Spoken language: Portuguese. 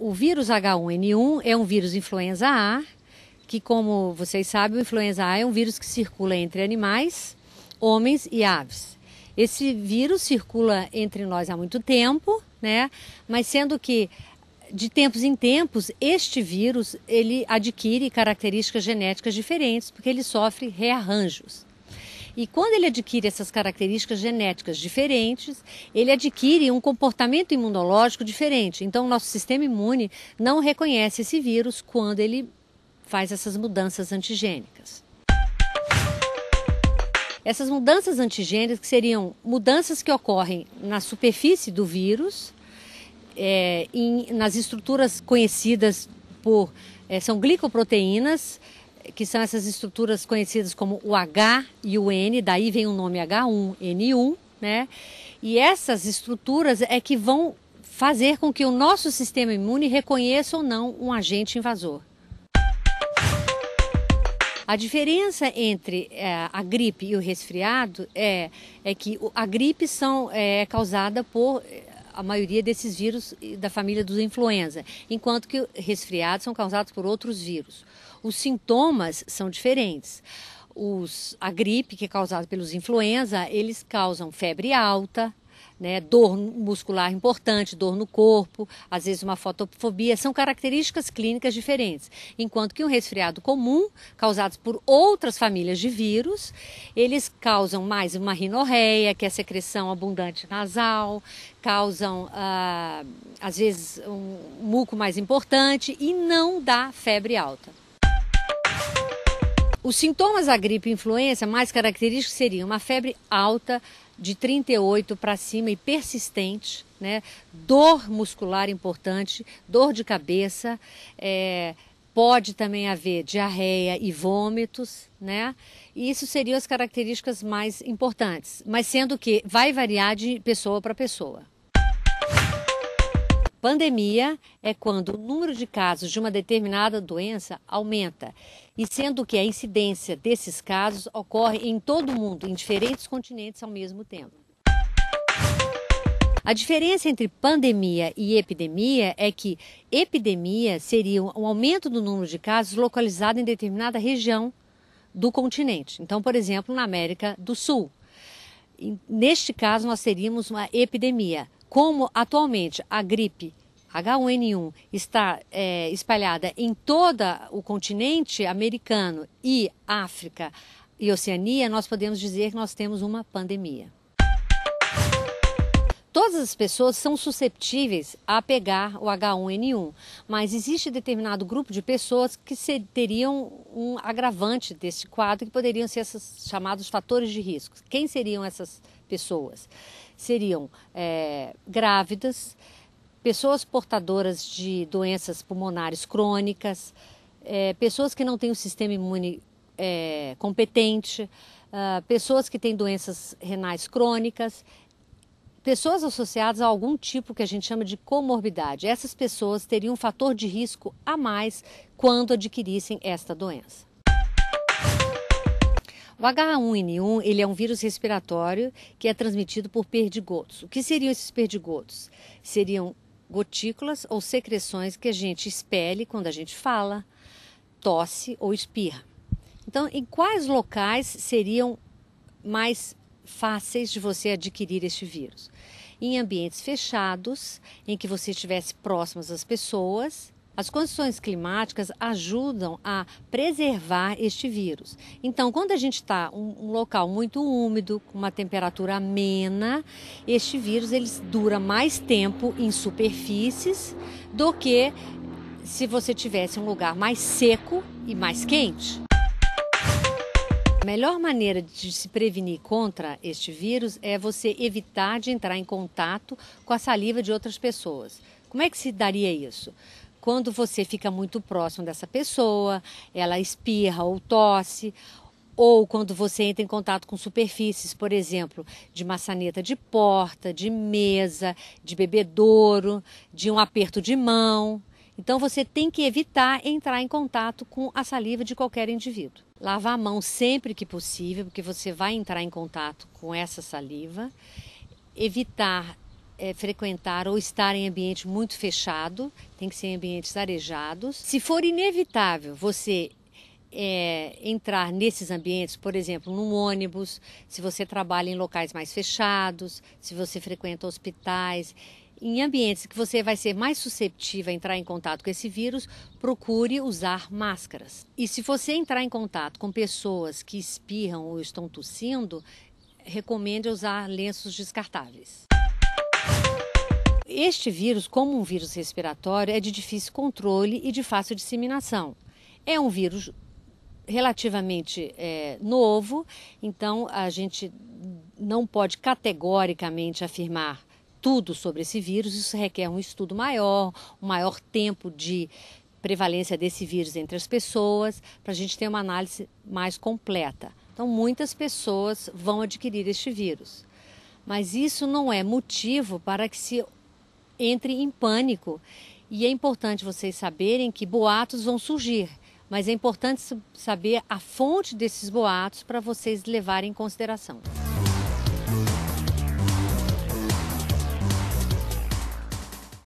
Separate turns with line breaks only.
O vírus H1N1 é um vírus influenza A, que, como vocês sabem, o influenza A é um vírus que circula entre animais, homens e aves. Esse vírus circula entre nós há muito tempo, né? Mas sendo que de tempos em tempos este vírus ele adquire características genéticas diferentes, porque ele sofre rearranjos. E quando ele adquire essas características genéticas diferentes, ele adquire um comportamento imunológico diferente. Então, o nosso sistema imune não reconhece esse vírus quando ele faz essas mudanças antigênicas. Essas mudanças antigênicas seriam mudanças que ocorrem na superfície do vírus, nas estruturas conhecidas por... são glicoproteínas, que são essas estruturas conhecidas como o H e o N, daí vem o nome H1N1, né? E essas estruturas é que vão fazer com que o nosso sistema imune reconheça ou não um agente invasor. A diferença entre a gripe e o resfriado é que a gripe é causada por a maioria desses vírus da família dos influenza, enquanto que resfriados são causados por outros vírus. Os sintomas são diferentes. A gripe, que é causada pelos influenza, eles causam febre alta, né, dor muscular importante, dor no corpo, às vezes uma fotofobia, são características clínicas diferentes. Enquanto que um resfriado comum, causado por outras famílias de vírus, eles causam mais uma rinorreia, que é a secreção abundante nasal, causam, às vezes, um muco mais importante e não dá febre alta. Os sintomas da gripe e influenza mais característicos seriam uma febre alta de 38 para cima e persistente, né? Dor muscular importante, dor de cabeça, pode também haver diarreia e vômitos, né? E isso seriam as características mais importantes, mas sendo que vai variar de pessoa para pessoa. Pandemia é quando o número de casos de uma determinada doença aumenta, e sendo que a incidência desses casos ocorre em todo o mundo, em diferentes continentes ao mesmo tempo. A diferença entre pandemia e epidemia é que epidemia seria um aumento do número de casos localizado em determinada região do continente. Então, por exemplo, na América do Sul. Neste caso, nós teríamos uma epidemia. Como atualmente a gripe H1N1 está espalhada em todo o continente americano e África e Oceania, nós podemos dizer que nós temos uma pandemia. Todas as pessoas são susceptíveis a pegar o H1N1, mas existe determinado grupo de pessoas que teriam um agravante desse quadro, que poderiam ser esses chamados fatores de risco. Quem seriam essas pessoas? Seriam grávidas, pessoas portadoras de doenças pulmonares crônicas, pessoas que não têm um sistema imune competente, pessoas que têm doenças renais crônicas, pessoas associadas a algum tipo que a gente chama de comorbidade. Essas pessoas teriam um fator de risco a mais quando adquirissem esta doença. O H1N1 ele é um vírus respiratório que é transmitido por perdigotos. O que seriam esses perdigotos? Seriam gotículas ou secreções que a gente expele quando a gente fala, tosse ou espirra. Então, em quais locais seriam mais fáceis de você adquirir este vírus? Em ambientes fechados, em que você estivesse próximo às pessoas. As condições climáticas ajudam a preservar este vírus. Então, quando a gente está em um local muito úmido, com uma temperatura amena, este vírus ele dura mais tempo em superfícies do que se você tivesse um lugar mais seco e mais quente. A melhor maneira de se prevenir contra este vírus é você evitar de entrar em contato com a saliva de outras pessoas. Como é que se daria isso? Quando você fica muito próximo dessa pessoa, ela espirra ou tosse, ou quando você entra em contato com superfícies, por exemplo, de maçaneta de porta, de mesa, de bebedouro, de um aperto de mão. Então você tem que evitar entrar em contato com a saliva de qualquer indivíduo. Lavar a mão sempre que possível, porque você vai entrar em contato com essa saliva. Evitar frequentar ou estar em ambiente muito fechado, tem que ser em ambientes arejados. Se for inevitável você entrar nesses ambientes, por exemplo, num ônibus, se você trabalha em locais mais fechados, se você frequenta hospitais, em ambientes que você vai ser mais susceptível a entrar em contato com esse vírus, procure usar máscaras. E se você entrar em contato com pessoas que espirram ou estão tossindo, recomende usar lenços descartáveis. Este vírus, como um vírus respiratório, é de difícil controle e de fácil disseminação. É um vírus relativamente novo, então a gente não pode categoricamente afirmar tudo sobre esse vírus. Isso requer um estudo maior, um maior tempo de prevalência desse vírus entre as pessoas, para a gente ter uma análise mais completa. Então, muitas pessoas vão adquirir este vírus, mas isso não é motivo para que se entre em pânico. E é importante vocês saberem que boatos vão surgir, mas é importante saber a fonte desses boatos para vocês levarem em consideração.